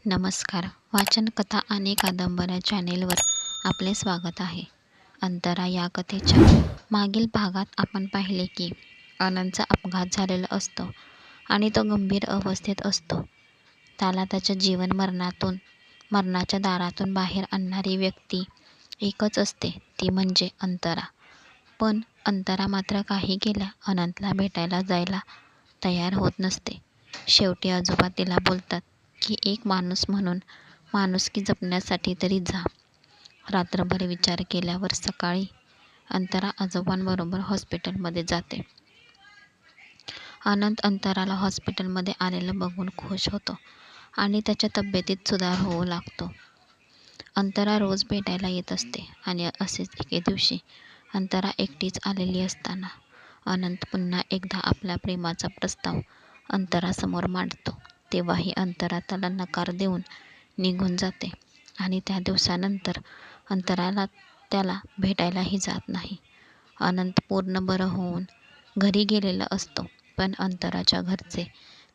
नमस्कार. वाचन कथा आणि कादंबऱ्या चॅनेलवर आपले स्वागत आहे. अंतरा या कथेच्या मागील भागात आपण पाहिले की आनंदचा अपघात झालेला असतो आणि तो गंभीर अवस्थेत असतो. त्याला त्याच्या जीवन मरणाच्या दारातून बाहेर आणणारी व्यक्ती एकच असते, ती म्हणजे अंतरा. पण अंतरा मात्र काही केल्या अनंतला भेटायला जायला तयार होत नसते. शेवटी आजोबा तिला बोलतात की एक माणूस म्हणून माणुसकी जपण्यासाठी तरी जा. रात्रभर विचार केल्यावर सकाळी अंतरा आजोबांबरोबर हॉस्पिटलमध्ये जाते. अनंत अंतराला हॉस्पिटलमध्ये आलेलं बघून खुश होतो आणि त्याच्या तब्येतीत सुधार होऊ लागतो. अंतरा रोज भेटायला येत असते आणि असेच एके दिवशी अंतरा एकटीच आलेली असताना अनंत पुन्हा एकदा आपल्या प्रेमाचा प्रस्ताव अंतरासमोर मांडतो. तेव्हाही अंतरा त्याला नकार देऊन निघून जाते आणि त्या दिवसानंतर अंतराला त्याला भेटायलाही जात नाही. अनंत पूर्ण बरं होऊन घरी गेलेला असतो, पण अंतराच्या घरचे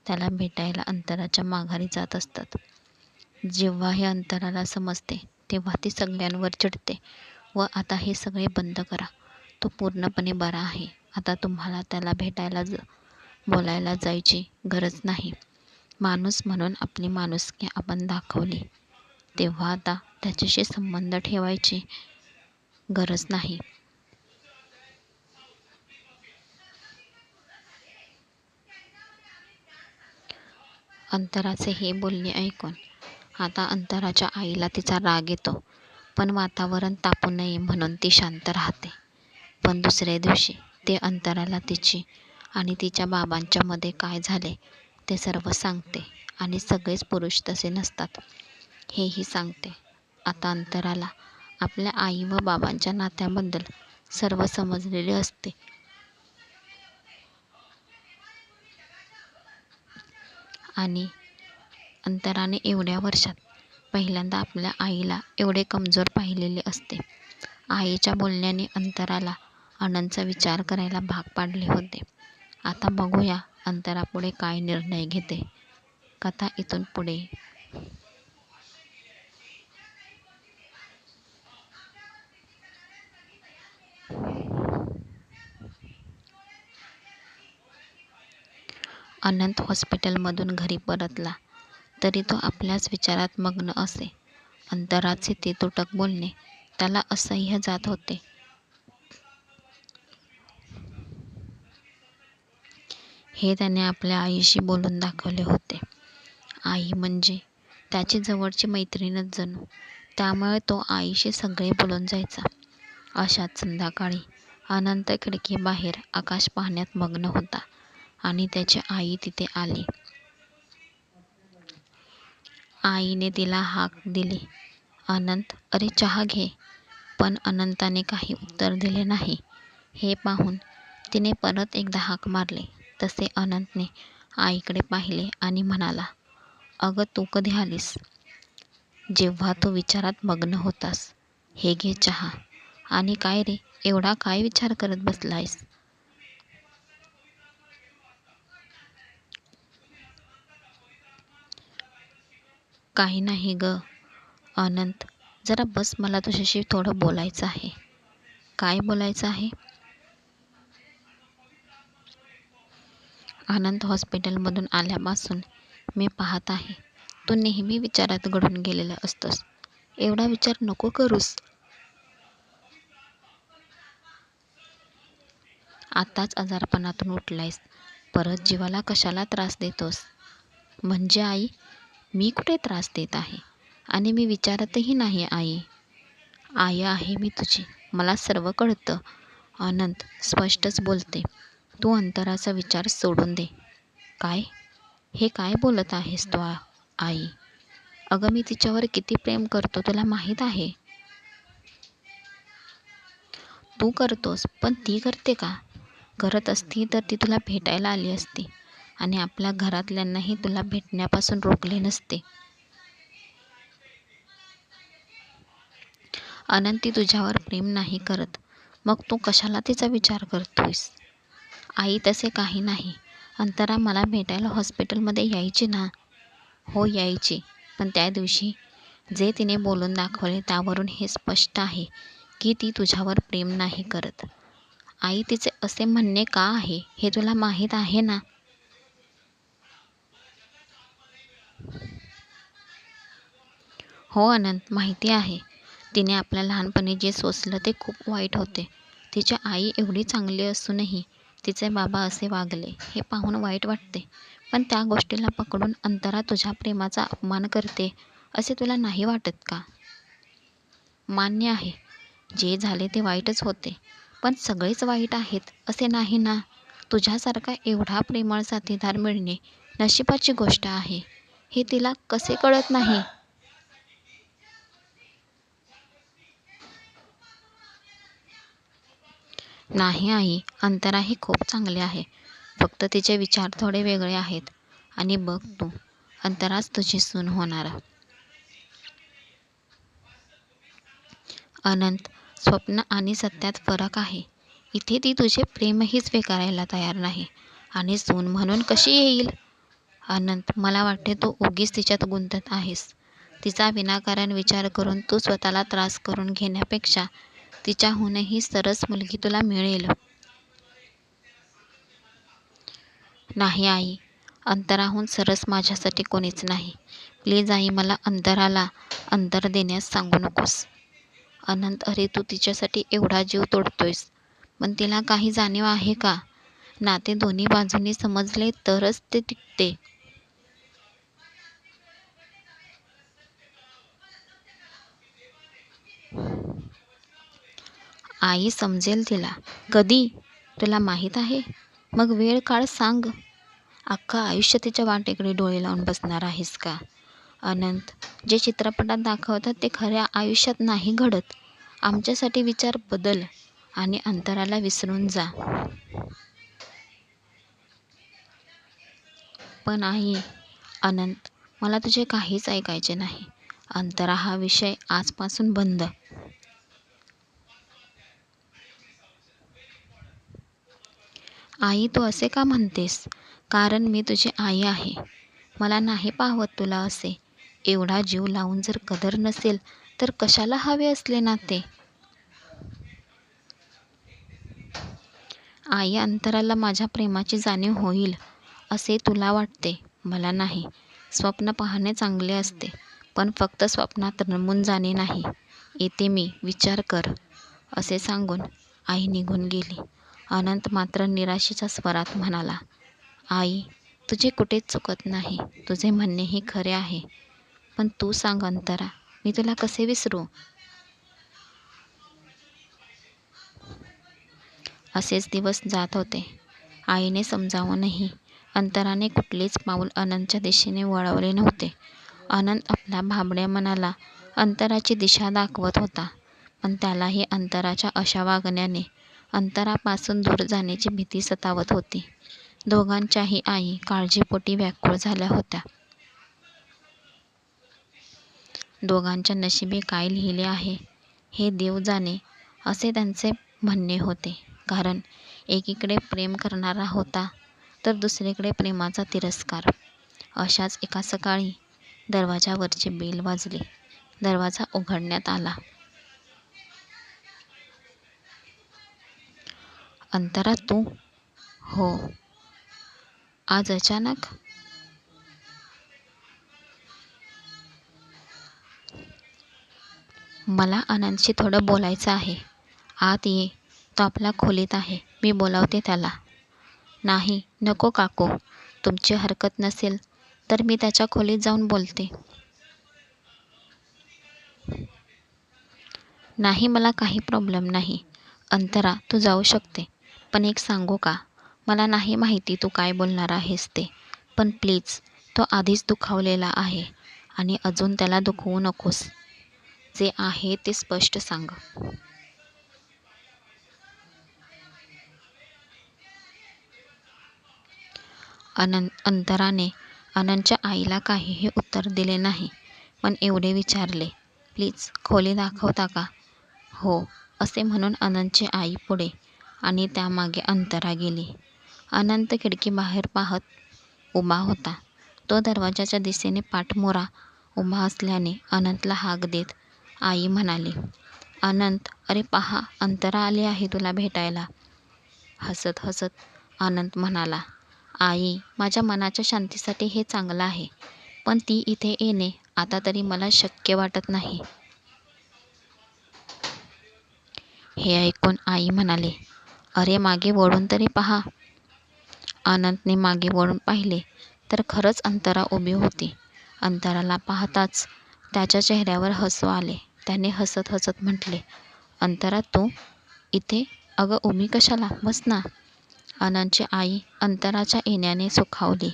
त्याला भेटायला अंतराच्या माघारी जात असतात. जेव्हा हे अंतराला समजते तेव्हा ती सगळ्यांवर चिडते व आता हे सगळे बंद करा. तो पूर्णपणे बरा आहे. आता तुम्हाला त्याला भेटायला बोलायला जायची गरज नाही. माणूस म्हणून आपली माणुसकी आपण दाखवली, तेव्हा आता त्याच्याशी संबंध ठेवायची गरज नाही. अंतराचे हे बोलणे ऐकून आता अंतराच्या आईला तिचा राग येतो, पण वातावरण तापू नये म्हणून ती शांत राहते. पण दुसऱ्या दिवशी ते अंतराला तिची आणि तिच्या बाबांच्या मध्ये काय झाले ते सर्व सांगते आणि सगळेच पुरुष तसे नसतात हेही सांगते. आता अंतराला आपल्या आई व बाबांच्या नात्याबद्दल सर्व समजलेले असते. आणि अंतराने एवढ्या वर्षात पहिल्यांदा आपल्या आईला एवढे कमजोर पाहिलेले असते. आईच्या बोलण्याने अंतराला अनंतचा विचार करायला भाग पाडले होते. आता बघूया अंतरा पुढे काय निर्णय घेते. कथा इथून पुढे अनंत हॉस्पिटलमधून घरी परतला तरी तो आपल्याच विचारात मग्न असे. अंतराचे ते तुटक बोलणे त्याला असह्य जात होते. हे त्याने आपल्या आईशी बोलून दाखवले होते. आई म्हणजे त्याची जवळची मैत्रीणच जणू. त्यामुळे तो आईशी सगळे बोलून जायचा. अशात संध्याकाळी अनंत खिडकीबाहेर आकाश पाहण्यात मग्न होता आणि त्याची आई तिथे आली. आईने तिला हाक दिली, अनंत, अरे चहा घे. पण अनंताने काही उत्तर दिले नाही. हे पाहून तिने परत एकदा हाक मारली. तसे अनंतने आईकडे पाहिले आणि म्हणाला, अगं तू कधी आलीस? जेव्हा तू विचारात मग्न होतास. हे घे चहा. आणि काय रे, एवढा काय विचार करत बसलायस? काही नाही ग अनंत, जरा बस, मला तुझ्याशी थोडं बोलायचं आहे. काय बोलायचं आहे? अनंत हॉस्पिटलमधून आल्यापासून मी पाहत आहे तू नेहमी विचारात गढून गेलेला असतोस. एवढा विचार नको करूस. आताच आजारपणातून उठलायस, परत जीवाला कशाला त्रास देतोस? म्हणजे आई, मी कुठे त्रास देत आहे? आणि मी विचारतही नाही आई. आई आहे मी तुझी, मला सर्व कळतं. अनंत स्पष्टच बोलते, तू अंतराचा विचार सोडून दे. काय? हे काय बोलत आहेस तू आई? अगं मी तिच्यावर किती प्रेम करतो तुला माहीत आहे. तू करतोस, पण ती करते का? करत असती तर ती तुला भेटायला आली असती आणि आपल्या घरातल्यांनाही तुला भेटण्यापासून रोखले नसते. अनंत, ती तुझ्यावर प्रेम नाही करत, मग तू कशाला तिचा विचार करतोयस? आई तसे काही नाही. अंतरा मला भेटायला हॉस्पिटलमध्ये यायची ना. हो यायची, पण त्या दिवशी जे तिने बोलून दाखवले त्यावरून हे स्पष्ट आहे की ती तुझ्यावर प्रेम नाही करत. आई, तिचे असे म्हणणे का आहे हे तुला माहीत आहे ना? हो अनंत, माहिती आहे. तिने आपल्या लहानपणी जे सोसलं ते खूप वाईट होते. तिची आई एवढी चांगली असूनही तिचे बाबा असे वागले हे पाहून वाईट वाटते. पण त्या गोष्टीला पकडून अंतरा तुझ्या प्रेमाचा अपमान करते असे तुला नाही वाटत का? मान्य आहे, जे झाले ते वाईटच होते. पण सगळेच वाईट आहेत असे नाही ना. तुझ्यासारखा एवढा प्रेमळ साथीदार मिळणे नशिबाची गोष्ट आहे. हे तिला कसे कळत नाही? नाही आई, अंतरा ही खूप चांगली आहे. फक्त तिचे विचार थोडे वेगळे आहेत. आणि बघ तू, अंतराच तुझी सून होणार. अनंत, स्वप्न आणि सत्यात फरक आहे. इथे ती तुझे प्रेमही स्वीकारायला तयार नाही आणि सून म्हणून कशी येईल? अनंत, मला वाटते तू उगीच तिच्यात गुंतत आहेस. तिचा विनाकारण विचार करून तू स्वतःला त्रास करून घेण्यापेक्षा तिच्याहूनही सरस मुलगी तुला मिळेल. नाही आई, अंतराहून सरस माझ्यासाठी कोणीच नाही. प्लीज आई, मला अंतराला अंतर देण्यास सांगू नकोस. अनंत, अरे तू तिच्यासाठी एवढा जीव तोडतोयस, पण तिला काही जाणीव आहे का? नाते दोन्ही बाजूंनी समजले तरच ते टिकते. आई, समजेल तिला. कधी? तुला माहीत आहे? मग वेळ काळ सांग. अख्खं आयुष्य तिच्या वाटेकडे डोळे लावून बसणार आहेस का? अनंत, जे चित्रपटात दाखवतात ते खऱ्या आयुष्यात नाही घडत. आमच्यासाठी विचार बदल आणि अंतराला विसरून जा. पण आई, अनंत, मला तुझे काहीच ऐकायचे नाही. अंतरा हा विषय आजपासून बंद. आई, तू असे का म्हणतेस? कारण मी तुझी आई आहे. मला नाही पाहवत तुला असे. एवढा जीव लावून जर कदर नसेल तर कशाला हवे असले नाते? आई, अंतराला माझ्या प्रेमाची जाणीव होईल असे तुला वाटते, मला नाही. स्वप्न पाहणे चांगले असते, पण फक्त स्वप्नात रमून जाणे नाही. येते मी, विचार कर. असे सांगून आई निघून गेली. अनंत मात्र निराशेच्या स्वरात म्हणाला, आई, तुझे कुठेच चुकत नाही. तुझे म्हणणेही खरे आहे. पण तू सांग अंतरा, मी तुला कसे विसरू? असेच दिवस जात होते. आईने समजावूनही अंतराने कुठलेच पाऊल अनंतच्या दिशेने वळवले नव्हते. अनंत आपल्या भाबड्या मनाला अंतराची दिशा दाखवत होता. पण त्यालाही अंतराच्या अशा वागण्याने अंतरापासून दूर जाण्याची भीती सतावत होती. दोघांच्याही आई काळजीपोटी व्याकुळ झाल्या होत्या. दोघांच्या नशिबी काय लिहिले आहे हे देव जाणे असे त्यांचे म्हणणे होते. कारण एकीकडे प्रेम करणारा होता तर दुसरीकडे प्रेमाचा तिरस्कार. अशाच एका सकाळी दरवाजावरची बेल वाजली. दरवाजा उघडण्यात आला. अंतरा, तू? हो. आज अचानक? मला आनंदशी थोडं बोलायचं आहे. आत ये. तो आपल्या खोलीत आहे. मी बोलावते त्याला. नाही, नको काकू. तुमची हरकत नसेल तर मी त्याच्या खोलीत जाऊन बोलते. नाही, मला काही प्रॉब्लेम नाही. अंतरा, तू जाऊ शकते. पण एक सांगू का? मला नाही माहिती तू काय बोलणार आहेस ते. पण प्लीज, तो आधीच दुखावलेला आहे आणि अजून त्याला दुखवू नकोस. जे आहे ते स्पष्ट सांग. अंतराने अनंतच्या आईला काहीही उत्तर दिले नाही, पण एवढे विचारले, प्लीज खोली दाखवता का? हो, असे म्हणून अनंतची आई पुढे आणि त्यामागे अंतरा गेली. अनंत खिडकीबाहेर पाहत उभा होता. तो दरवाजाच्या दिशेने पाठमोरा उभा असल्याने अनंतला हाक देत आई म्हणाली, अनंत, अरे पहा, अंतरा आली आहे तुला भेटायला. हसत हसत अनंत म्हणाला, आई, माझ्या मनाच्या शांतीसाठी हे चांगलं आहे, पण ती इथे येणे आता तरी मला शक्य वाटत नाही. हे ऐकून आई म्हणाले, अरे मागे वळून तरी पहा. अनंतने मागे वळून पाहिले तर खरंच अंतरा उभी होती. अंतराला पाहताच त्याच्या चेहऱ्यावर हसू आले. त्याने हसत हसत म्हटले, अंतरा, तू इथे? अगं उभी कशाला, बस ना. अनंतची आई अंतराच्या येण्याने सुखावली.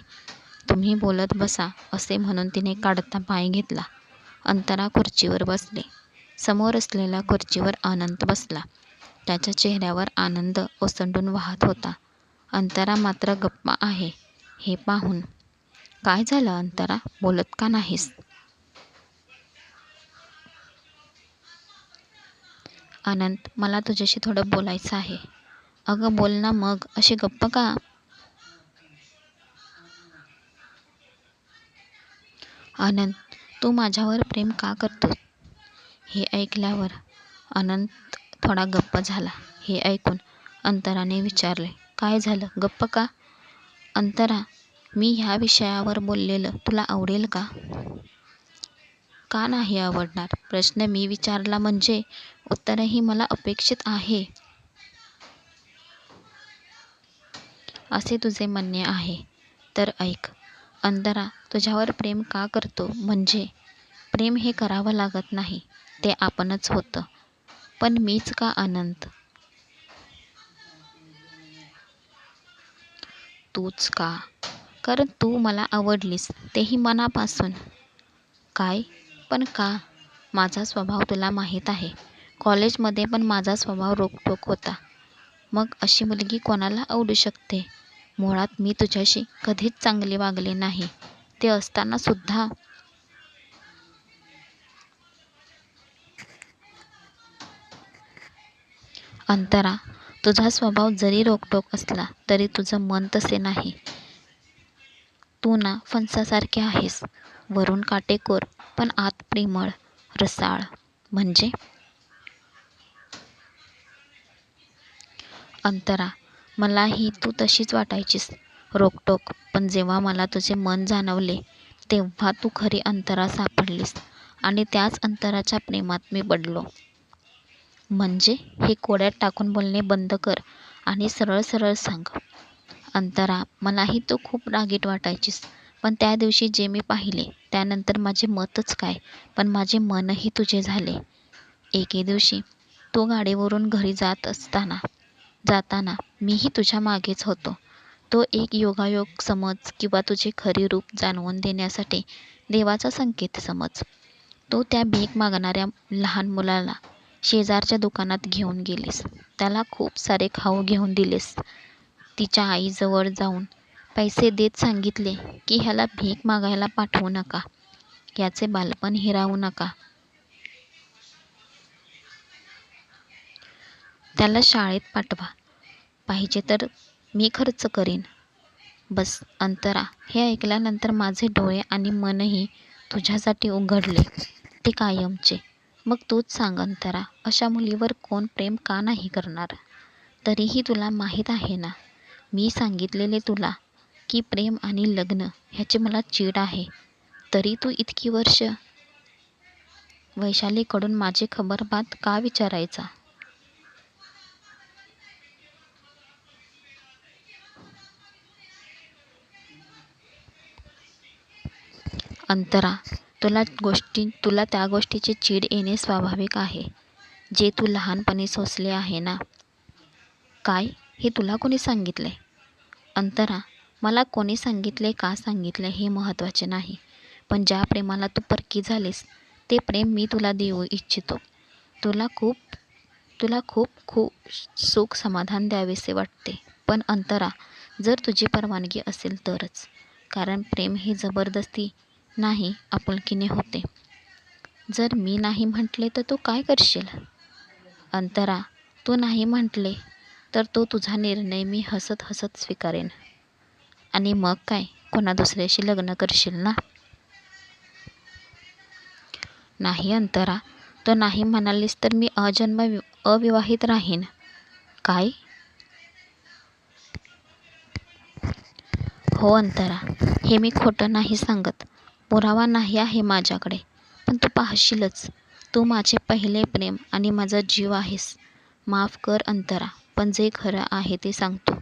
तुम्ही बोलत बसा असे म्हणून तिने काढता पाय घेतला. अंतरा खुर्चीवर बसले. समोर असलेल्या खुर्चीवर अनंत बसला. त्याच्या चेहऱ्यावर आनंद ओसंडून वाहत होता. अंतरा मात्र गप्प आहे हे पाहून, काय झालं अंतरा, बोलत का नाहीस? अनंत, मला तुझ्याशी थोडं बोलायचं आहे. अगं बोल ना मग, अशी गप्प का? अनंत, तू माझ्यावर प्रेम का करतोस? हे ऐकल्यावर अनंत थोडा गप्प झाला. हे ऐकून अंतराने विचारले, काय झालं, गप्प का? अंतरा, मी ह्या विषयावर बोललेलं तुला आवडेल का? का नाही आवडणार? प्रश्न मी विचारला म्हणजे उत्तरही मला अपेक्षित आहे. असे तुझे म्हणणे आहे तर ऐक. अंतरा तुझ्यावर प्रेम का करतो म्हणजे प्रेम हे करावं लागत नाही, ते आपणच होतं. पण मीच का अनंत? तूच का? कारण तू मला आवडलीस, तेही मनापासून. काय? पण का? माझा स्वभाव तुला माहीत आहे. कॉलेजमध्ये पण माझा स्वभाव रोखठोक होता. मग अशी मुलगी कोणाला आवडू शकते? मुळात मी तुझ्याशी कधीच चांगले वागले नाही. ते असताना सुद्धा अंतरा, तुझा स्वभाव जरी रोखठोक असला तरी तुझं मन तसे नाही. तू ना फणसासारखे आहेस. वरून काटेकोर पण आत प्रेमळ, रसाळ. म्हणजे अंतरा, मलाही तू तशीच वाटायचीस, रोकटोक. पण जेव्हा मला तुझे मन जाणवले तेव्हा तू खरी अंतरा सापडलीस आणि त्याच अंतराच्या प्रेमात मी पडलो. म्हणजे हे कोड्यात टाकून बोलणे बंद कर आणि सरळ सरळ सांग. अंतरा, मलाही तू खूप रागीट वाटायचीस, पण त्या दिवशी जे मी पाहिले त्यानंतर माझे मतच काय, पण माझे मनही तुझे झाले. एके दिवशी तू गाडीवरून घरी जाताना मीही तुझ्या मागेच होतो. तो एक योगायोग समज किंवा तुझे खरे रूप जाणवून देण्यासाठी देवाचा संकेत समज. तो त्या भीक मागणाऱ्या लहान मुलाला शेजारच्या दुकानात घेऊन गेलीस. त्याला खूप सारे खाऊ घेऊन दिलेस. तिच्या आईजवळ जाऊन पैसे देत सांगितले की ह्याला भीक मागायला पाठवू नका, याचे बालपण हिरावू नका, त्याला शाळेत पाठवा, पाहिजे तर मी खर्च करीन. बस अंतरा, हे ऐकल्यानंतर माझे डोळे आणि मनही तुझ्यासाठी उघडले, ते कायमचे. मग तूच सांग अंतरा, अशा मुलीवर कोण प्रेम का नाही करणार? तरीही तुला माहीत आहे ना, मी सांगितलेले तुला की प्रेम आणि लग्न ह्याची मला चीड आहे. तरी तू इतकी वर्ष वैशालीकडून माझी खबरबात का विचारायचा? अंतरा, तुला त्या गोष्टीची चीड येणे स्वाभाविक आहे, जे तू लहानपणी सोसले आहे ना. काय? हे तुला कोणी सांगितले? अंतरा, मला कोणी सांगितले का सांगितले हे महत्त्वाचे नाही, पण ज्या प्रेमाला तू परकी झालीस ते प्रेम मी तुला देऊ इच्छितो. तुला खूप तुला खूप खूप सुख समाधान द्यावेसे वाटते. पण अंतरा, जर तुझी परवानगी असेल तरच. कारण प्रेम हे जबरदस्ती नाही, आपुलकीने होते. जर मी नाही म्हटले तर तू काय करशील? अंतरा, तू नाही म्हटले तर तो तुझा निर्णय मी हसत हसत स्वीकारेन. आणि मग काय, कोणा दुसऱ्याशी लग्न करशील ना? नाही अंतरा, तो नाही म्हणालीस तर मी अविवाहित राहीन. काय? हो अंतरा, हे मी खोटं नाही सांगत. पुरावा नाही आहे माझ्याकडे, पण तू पाहशीलच. तू माझे पहिले प्रेम आणि माझा जीव आहेस. माफ कर अंतरा, पण जे खरं आहे ते सांगतो.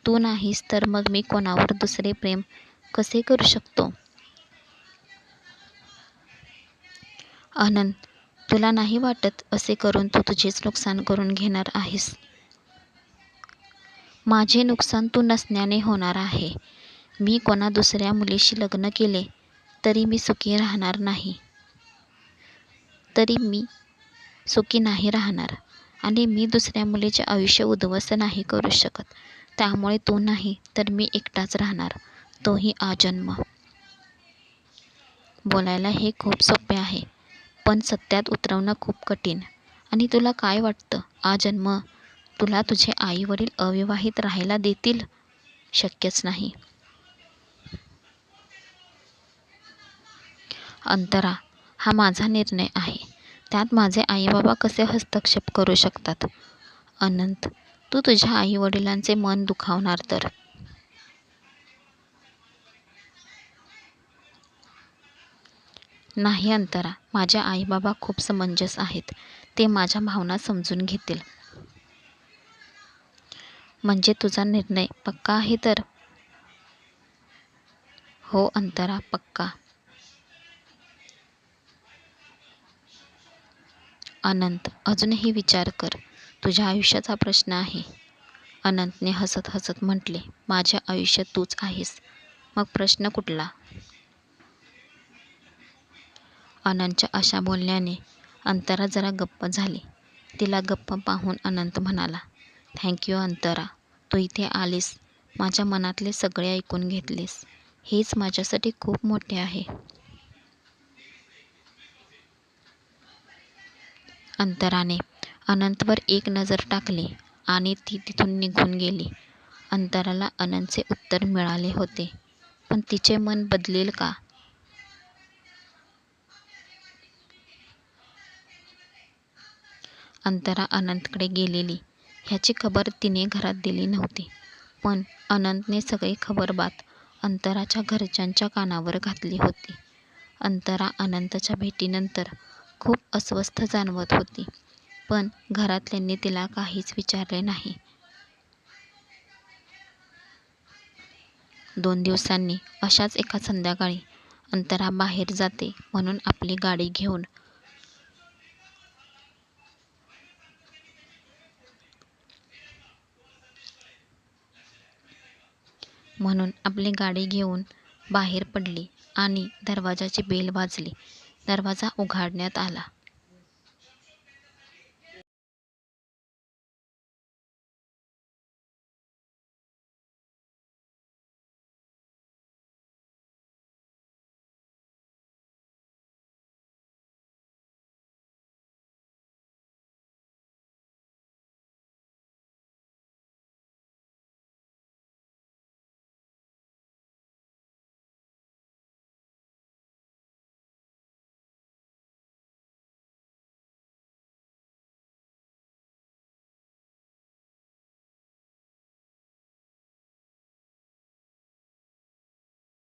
तू नाहीस तर मग मी कोणावर दुसरे प्रेम कसे करू शकतो? आनंद, तुला नाही वाटत असे करून तू तुझेच नुकसान करून घेणार आहेस? माझे नुकसान तू नसण्याने होणार आहे. मी कोणा दुसऱ्या मुलीशी लग्न केले तरी मी सुखी राहणार नाही. सुखी नाही राहणार आणि मी दुसऱ्या मुलीचे आयुष्य उद्ध्वस्त नाही करू शकत. त्यामुळे तू नाही तर मी एकटाच राहणार, तोही आजन्म. बोलायला हे खूप सोपे आहे, पण सत्यात उतरवणं खूप कठीण. आणि तुला काय वाटतं, आजन्म तुला तुझे आई वडील अविवाहित राहायला देतील? शक्यच नाही. अंतरा, हा माझा निर्णय आहे. त्यात माझे आईबाबा कसे हस्तक्षेप करू शकतात? अनंत, तू तुझ्या आई वडिलांचे मन दुखावणार तर? नाही अंतरा, माझे आईबाबा खूप समंजस आहेत. ते माझ्या भावना समजून घेतील. म्हणजे तुझा निर्णय पक्का आहे तर? हो अंतरा, पक्का. अनंत, अजूनही विचार कर. तुझ्या आयुष्याचा प्रश्न आहे. अनंतने हसत हसत म्हटले, माझ्या आयुष्यात तूच आहेस, मग प्रश्न कुठला? अनंतच्या अशा बोलण्याने अंतरा जरा गप्प झाली. तिला गप्प पाहून अनंत म्हणाला, थँक्यू अंतरा, तू इथे आलीस, माझ्या मनातले सगळे ऐकून घेतलेस. हेच माझ्यासाठी खूप मोठे आहे. अंतराने अनंतवर एक नजर टाकली आणि ती तिथून निघून गेली. अंतराला अनंतचे उत्तर मिळाले होते, पण तिचे मन बदलेल का? अंतरा अनंतकडे गेलेली ह्याची खबर तिने घरात दिली नव्हती, पण अनंतने सगळी खबरबात अंतराच्या घरच्यांच्या कानावर घातली होती. अंतरा अनंतच्या भेटीनंतर खूप अस्वस्थ जाणवत होती, पण घरातल्यांनी तिला काहीच विचारले नाही. 2 दिवसांनी अशाच एका संध्याकाळी अंतरा बाहेर जाते म्हणून आपली गाडी घेऊन बाहेर पडली आणि दरवाजाची बेल वाजली. दरवाजा उघडण्यात आला.